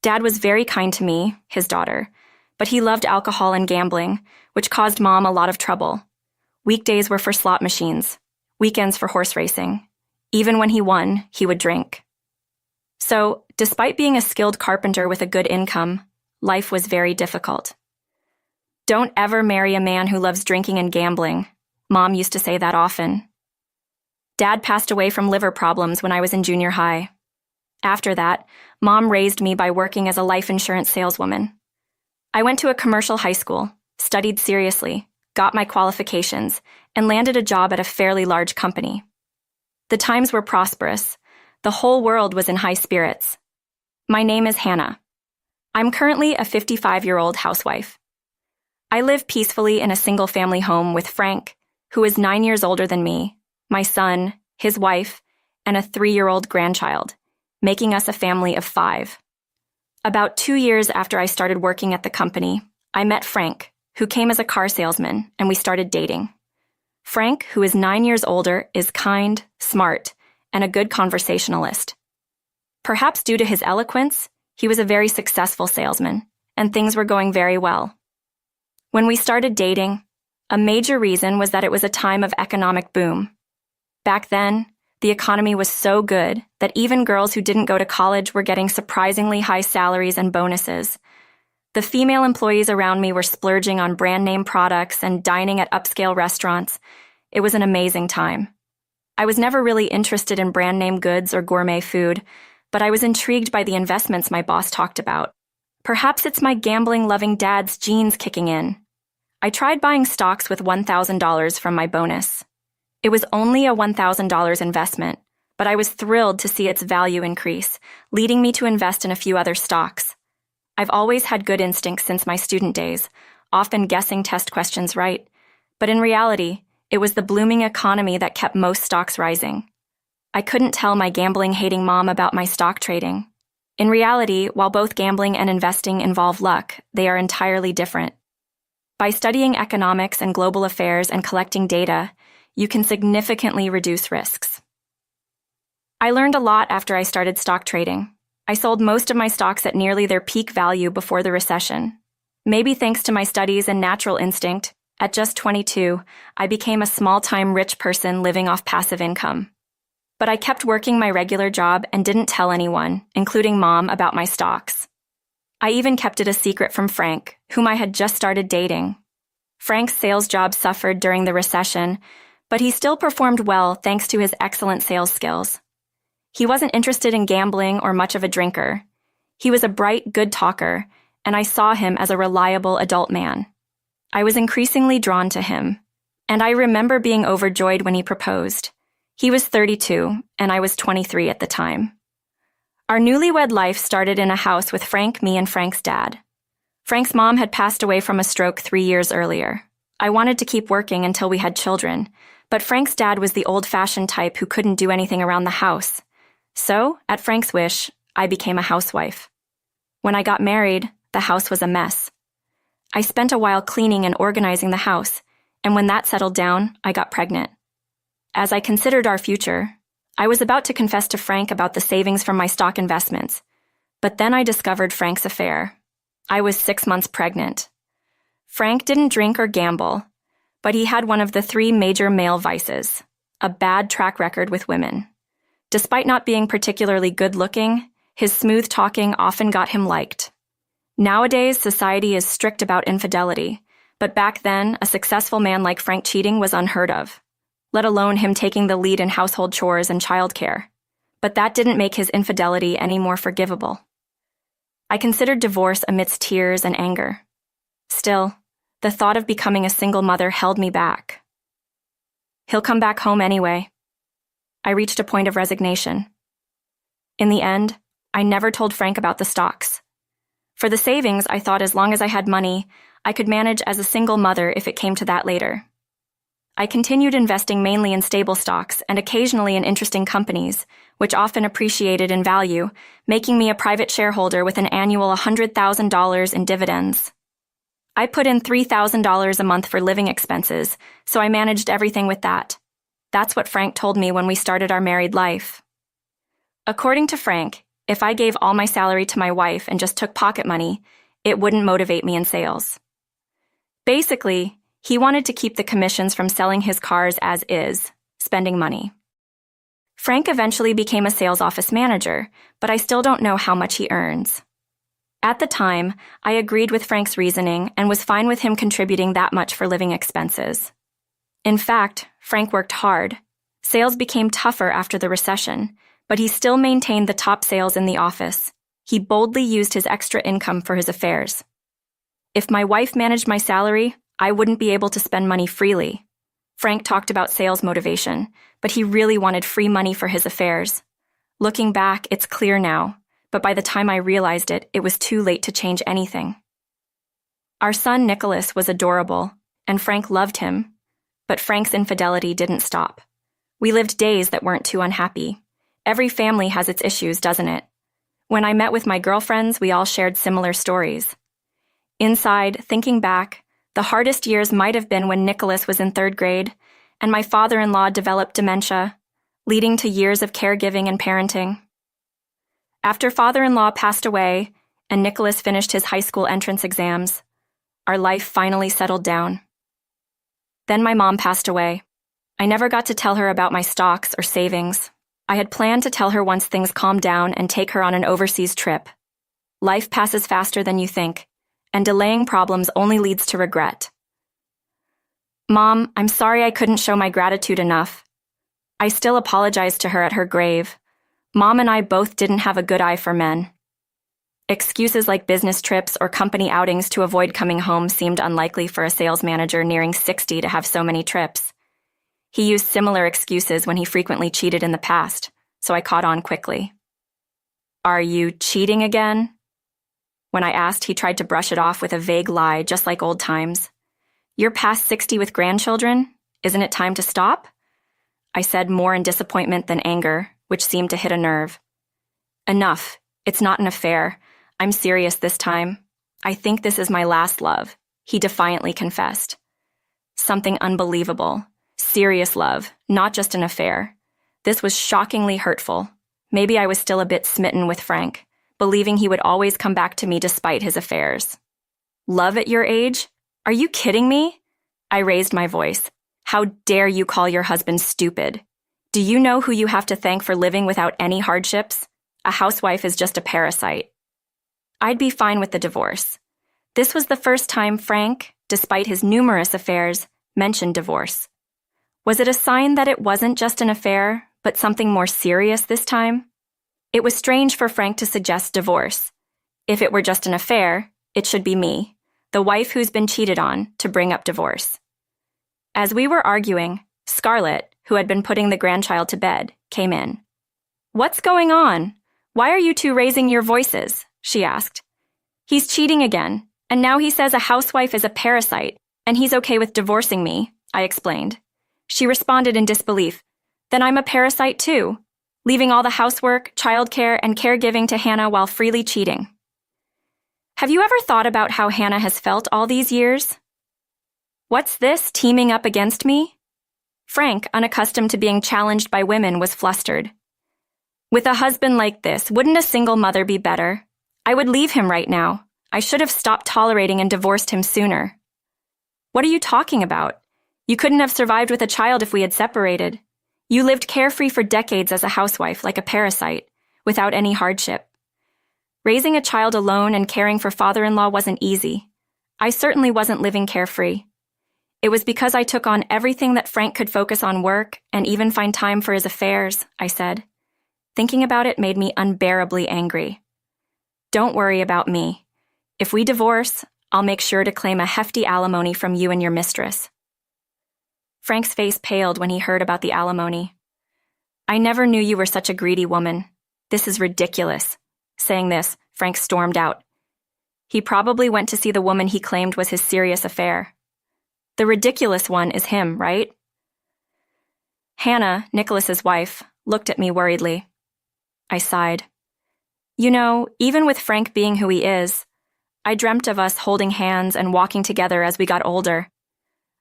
Dad was very kind to me, his daughter, but he loved alcohol and gambling, which caused Mom a lot of trouble. Weekdays were for slot machines, weekends for horse racing. Even when he won, he would drink. So, despite being a skilled carpenter with a good income, life was very difficult. Don't ever marry a man who loves drinking and gambling. Mom used to say that often. Dad passed away from liver problems when I was in junior high. After that, Mom raised me by working as a life insurance saleswoman. I went to a commercial high school, studied seriously, got my qualifications, and landed a job at a fairly large company. The times were prosperous. The whole world was in high spirits. My name is Hannah. I'm currently a 55-year-old housewife. I live peacefully in a single-family home with Frank, who is 9 years older than me, my son, his wife, and a 3-year-old grandchild, making us a family of 5. About 2 years after I started working at the company, I met Frank, who came as a car salesman, and we started dating. Frank, who is 9 years older, is kind, smart, and a good conversationalist. Perhaps due to his eloquence, he was a very successful salesman, and things were going very well. When we started dating, a major reason was that it was a time of economic boom. Back then, the economy was so good that even girls who didn't go to college were getting surprisingly high salaries and bonuses. The female employees around me were splurging on brand name products and dining at upscale restaurants. It was an amazing time. I was never really interested in brand name goods or gourmet food, but I was intrigued by the investments my boss talked about. Perhaps it's my gambling-loving dad's genes kicking in. I tried buying stocks with $1,000 from my bonus. It was only a $1,000 investment, but I was thrilled to see its value increase, leading me to invest in a few other stocks. I've always had good instincts since my student days, often guessing test questions right, but in reality, it was the blooming economy that kept most stocks rising. I couldn't tell my gambling-hating mom about my stock trading. In reality, while both gambling and investing involve luck, they are entirely different. By studying economics and global affairs and collecting data, you can significantly reduce risks. I learned a lot after I started stock trading. I sold most of my stocks at nearly their peak value before the recession. Maybe thanks to my studies and natural instinct, at just 22, I became a small-time rich person living off passive income. But I kept working my regular job and didn't tell anyone, including Mom, about my stocks. I even kept it a secret from Frank, whom I had just started dating. Frank's sales job suffered during the recession, but he still performed well thanks to his excellent sales skills. He wasn't interested in gambling or much of a drinker. He was a bright, good talker, and I saw him as a reliable adult man. I was increasingly drawn to him, and I remember being overjoyed when he proposed. He was 32, and I was 23 at the time. Our newlywed life started in a house with Frank, me, and Frank's dad. Frank's mom had passed away from a stroke 3 years earlier. I wanted to keep working until we had children, but Frank's dad was the old-fashioned type who couldn't do anything around the house. So, at Frank's wish, I became a housewife. When I got married, the house was a mess. I spent a while cleaning and organizing the house, and when that settled down, I got pregnant. As I considered our future, I was about to confess to Frank about the savings from my stock investments, but then I discovered Frank's affair. I was 6 months pregnant. Frank didn't drink or gamble, but he had one of the 3 major male vices, a bad track record with women. Despite not being particularly good-looking, his smooth talking often got him liked. Nowadays, society is strict about infidelity, but back then, a successful man like Frank cheating was unheard of, let alone him taking the lead in household chores and childcare. But that didn't make his infidelity any more forgivable. I considered divorce amidst tears and anger. Still, the thought of becoming a single mother held me back. He'll come back home anyway. I reached a point of resignation. In the end, I never told Frank about the stocks. For the savings, I thought as long as I had money, I could manage as a single mother if it came to that later. I continued investing mainly in stable stocks and occasionally in interesting companies, which often appreciated in value, making me a private shareholder with an annual $100,000 in dividends. I put in $3,000 a month for living expenses, so I managed everything with that. That's what Frank told me when we started our married life. According to Frank, If I gave all my salary to my wife and just took pocket money, it wouldn't motivate me in sales. Basically, he wanted to keep the commissions from selling his cars as is, spending money. Frank eventually became a sales office manager, but I still don't know how much he earns. At the time, I agreed with Frank's reasoning and was fine with him contributing that much for living expenses. In fact, Frank worked hard. Sales became tougher after the recession, but he still maintained the top sales in the office. He boldly used his extra income for his affairs. If my wife managed my salary, I wouldn't be able to spend money freely. Frank talked about sales motivation, but he really wanted free money for his affairs. Looking back, it's clear now, but by the time I realized it, it was too late to change anything. Our son Nicholas was adorable, and Frank loved him, but Frank's infidelity didn't stop. We lived days that weren't too unhappy. Every family has its issues, doesn't it? When I met with my girlfriends, we all shared similar stories. Inside, thinking back, the hardest years might have been when Nicholas was in 3rd grade, and my father-in-law developed dementia, leading to years of caregiving and parenting. After father-in-law passed away, and Nicholas finished his high school entrance exams, our life finally settled down. Then my mom passed away. I never got to tell her about my stocks or savings. I had planned to tell her once things calmed down and take her on an overseas trip. Life passes faster than you think, and delaying problems only leads to regret. Mom, I'm sorry I couldn't show my gratitude enough. I still apologized to her at her grave. Mom and I both didn't have a good eye for men. Excuses like business trips or company outings to avoid coming home seemed unlikely for a sales manager nearing 60 to have so many trips. He used similar excuses when he frequently cheated in the past, so I caught on quickly. Are you cheating again? When I asked, he tried to brush it off with a vague lie, just like old times. You're past 60 with grandchildren? Isn't it time to stop? I said, more in disappointment than anger, which seemed to hit a nerve. Enough. It's not an affair. I'm serious this time. I think this is my last love, he defiantly confessed. Something unbelievable. Serious love, not just an affair. This was shockingly hurtful. Maybe I was still a bit smitten with Frank, believing he would always come back to me despite his affairs. Love at your age? Are you kidding me? I raised my voice. How dare you call your husband stupid? Do you know who you have to thank for living without any hardships? A housewife is just a parasite. I'd be fine with the divorce. This was the first time Frank, despite his numerous affairs, mentioned divorce. Was it a sign that it wasn't just an affair, but something more serious this time? It was strange for Frank to suggest divorce. If it were just an affair, it should be me, the wife who's been cheated on, to bring up divorce. As we were arguing, Scarlett, who had been putting the grandchild to bed, came in. What's going on? Why are you two raising your voices? She asked. He's cheating again, and now he says a housewife is a parasite, and he's okay with divorcing me, I explained. She responded in disbelief. Then I'm a parasite too, leaving all the housework, childcare, and caregiving to Hannah while freely cheating. Have you ever thought about how Hannah has felt all these years? What's this, teaming up against me? Frank, unaccustomed to being challenged by women, was flustered. With a husband like this, wouldn't a single mother be better? I would leave him right now. I should have stopped tolerating and divorced him sooner. What are you talking about? You couldn't have survived with a child if we had separated. You lived carefree for decades as a housewife, like a parasite, without any hardship. Raising a child alone and caring for father-in-law wasn't easy. I certainly wasn't living carefree. It was because I took on everything that Frank could focus on work and even find time for his affairs, I said. Thinking about it made me unbearably angry. Don't worry about me. If we divorce, I'll make sure to claim a hefty alimony from you and your mistress. Frank's face paled when he heard about the alimony. I never knew you were such a greedy woman. This is ridiculous. Saying this, Frank stormed out. He probably went to see the woman he claimed was his serious affair. The ridiculous one is him, right? Hannah, Nicholas's wife, looked at me worriedly. I sighed. You know, even with Frank being who he is, I dreamt of us holding hands and walking together as we got older.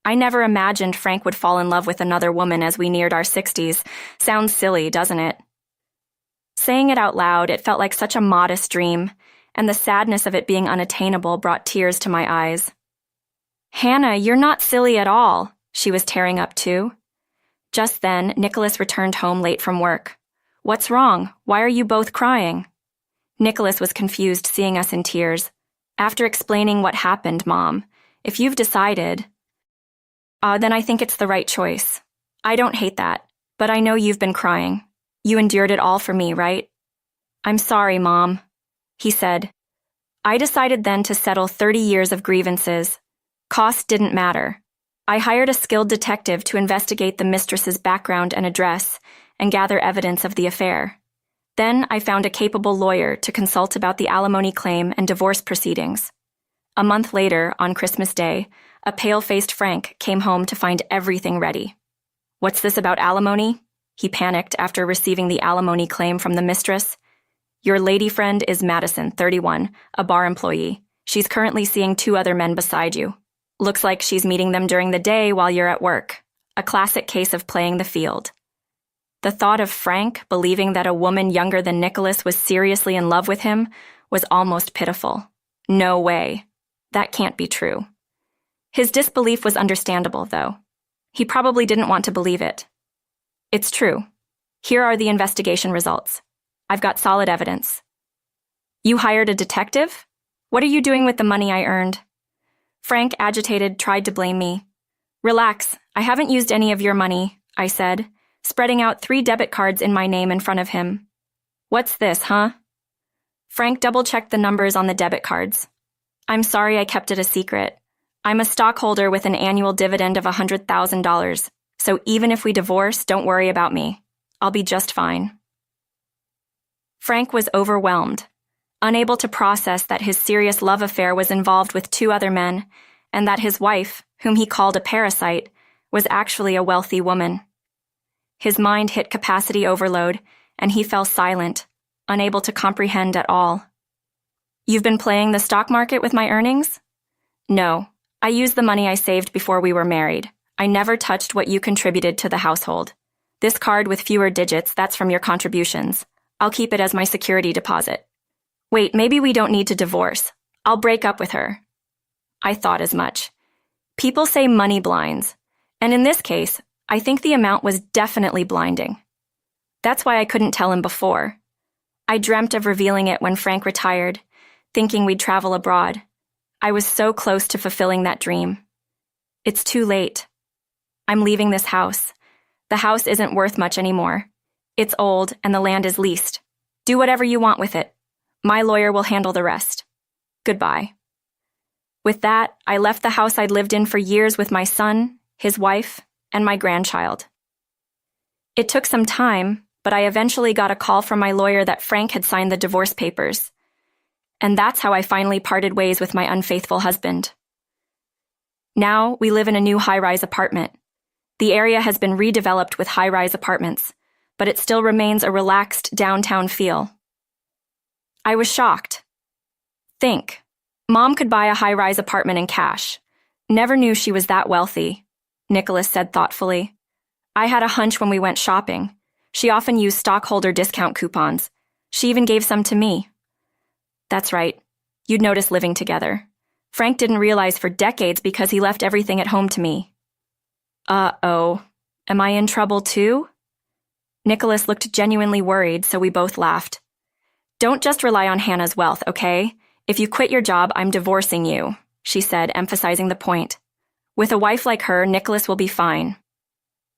I never imagined Frank would fall in love with another woman as we neared our 60s. Sounds silly, doesn't it? Saying it out loud, it felt like such a modest dream, and the sadness of it being unattainable brought tears to my eyes. "Hannah, you're not silly at all," she was tearing up too. Just then, Nicholas returned home late from work. "What's wrong? Why are you both crying?" Nicholas was confused seeing us in tears. After explaining what happened, Mom, if you've decided, then I think it's the right choice. I don't hate that, but I know you've been crying. You endured it all for me, right? "I'm sorry, Mom," he said. I decided then to settle 30 years of grievances. Cost didn't matter. I hired a skilled detective to investigate the mistress's background and address and gather evidence of the affair. Then I found a capable lawyer to consult about the alimony claim and divorce proceedings. A month later, on Christmas Day, a pale-faced Frank came home to find everything ready. "What's this about alimony?" He panicked after receiving the alimony claim from the mistress. "Your lady friend is Madison, 31, a bar employee. She's currently seeing 2 other men beside you. Looks like she's meeting them during the day while you're at work. A classic case of playing the field." The thought of Frank believing that a woman younger than Nicholas was seriously in love with him was almost pitiful. No way. That can't be true. His disbelief was understandable, though. He probably didn't want to believe it. "It's true. Here are the investigation results. I've got solid evidence." "You hired a detective? What are you doing with the money I earned?" Frank, agitated, tried to blame me. "Relax, I haven't used any of your money," I said, spreading out 3 debit cards in my name in front of him. "What's this, huh?" Frank double-checked the numbers on the debit cards. "I'm sorry I kept it a secret. I'm a stockholder with an annual dividend of $100,000, so even if we divorce, don't worry about me. I'll be just fine." Frank was overwhelmed, unable to process that his serious love affair was involved with 2 other men, and that his wife, whom he called a parasite, was actually a wealthy woman. His mind hit capacity overload, and he fell silent, unable to comprehend at all. "You've been playing the stock market with my earnings?" "No, I used the money I saved before we were married. I never touched what you contributed to the household. This card with fewer digits, that's from your contributions. I'll keep it as my security deposit." "Wait, maybe we don't need to divorce. I'll break up with her." I thought as much. People say money blinds, and in this case, I think the amount was definitely blinding. That's why I couldn't tell him before. I dreamt of revealing it when Frank retired, thinking we'd travel abroad. I was so close to fulfilling that dream. It's too late. I'm leaving this house. The house isn't worth much anymore. It's old and the land is leased. Do whatever you want with it. My lawyer will handle the rest. Goodbye. With that, I left the house I'd lived in for years with my son, his wife, and my grandchild. It took some time, but I eventually got a call from my lawyer that Frank had signed the divorce papers. And that's how I finally parted ways with my unfaithful husband. Now, we live in a new high-rise apartment. The area has been redeveloped with high-rise apartments, but it still remains a relaxed downtown feel. I was shocked. Think, Mom could buy a high-rise apartment in cash. Never knew she was that wealthy, Nicholas said thoughtfully. I had a hunch when we went shopping. She often used stockholder discount coupons. She even gave some to me. That's right. You'd notice living together. Frank didn't realize for decades because he left everything at home to me. Uh-oh. Am I in trouble too? Nicholas looked genuinely worried, so we both laughed. Don't just rely on Hannah's wealth, okay? If you quit your job, I'm divorcing you, she said, emphasizing the point. With a wife like her, Nicholas will be fine.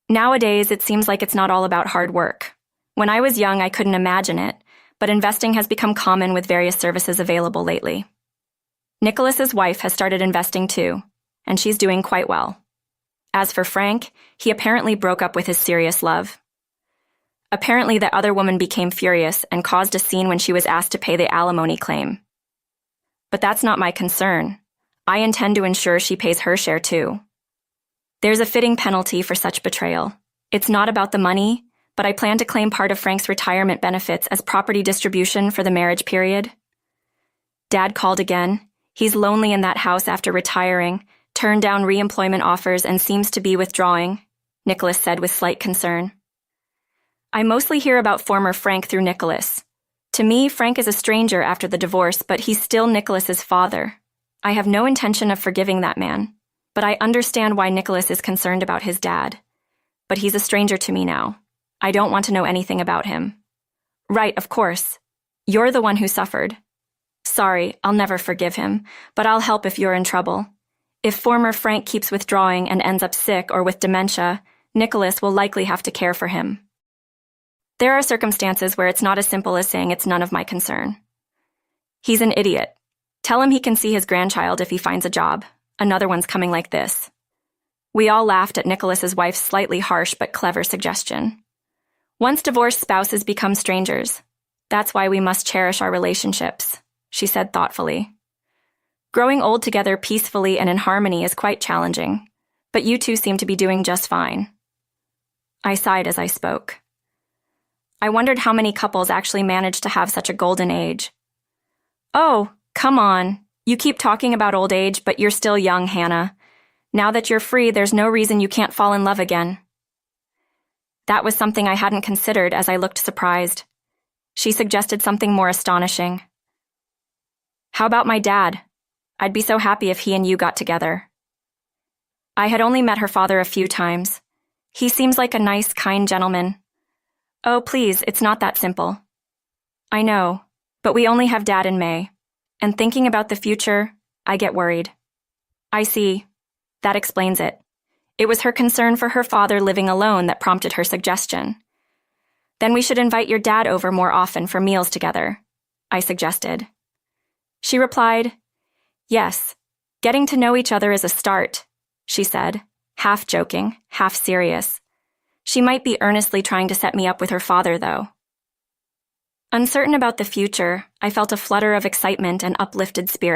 Nowadays, it seems like it's not all about hard work. When I was young, I couldn't imagine it, but investing has become common with various services available lately. Nicholas's wife has started investing too, and she's doing quite well. As for Frank, he apparently broke up with his serious love. Apparently, the other woman became furious and caused a scene when she was asked to pay the alimony claim. But that's not my concern. I intend to ensure she pays her share too. There's a fitting penalty for such betrayal. It's not about the money, but I plan to claim part of Frank's retirement benefits as property distribution for the marriage period. Dad called again. He's lonely in that house after retiring, turned down re-employment offers and seems to be withdrawing, Nicholas said with slight concern. I mostly hear about former Frank through Nicholas. To me, Frank is a stranger after the divorce, but he's still Nicholas's father. I have no intention of forgiving that man, but I understand why Nicholas is concerned about his dad. But he's a stranger to me now. I don't want to know anything about him. Right, of course. You're the one who suffered. Sorry, I'll never forgive him, but I'll help if you're in trouble. If former Frank keeps withdrawing and ends up sick or with dementia, Nicholas will likely have to care for him. There are circumstances where it's not as simple as saying it's none of my concern. He's an idiot. Tell him he can see his grandchild if he finds a job. Another one's coming like this. We all laughed at Nicholas's wife's slightly harsh but clever suggestion. Once divorced spouses become strangers. That's why we must cherish our relationships, she said thoughtfully. Growing old together peacefully and in harmony is quite challenging, but you two seem to be doing just fine. I sighed as I spoke. I wondered how many couples actually manage to have such a golden age. Oh, come on. You keep talking about old age, but you're still young, Hannah. Now that you're free, there's no reason you can't fall in love again. That was something I hadn't considered as I looked surprised. She suggested something more astonishing. How about my dad? I'd be so happy if he and you got together. I had only met her father a few times. He seems like a nice, kind gentleman. Oh, please, it's not that simple. I know, but we only have Dad in May, and thinking about the future, I get worried. I see. That explains it. It was her concern for her father living alone that prompted her suggestion. Then we should invite your dad over more often for meals together, I suggested. She replied, Yes, getting to know each other is a start, she said, half joking, half serious. She might be earnestly trying to set me up with her father, though. Uncertain about the future, I felt a flutter of excitement and uplifted spirit.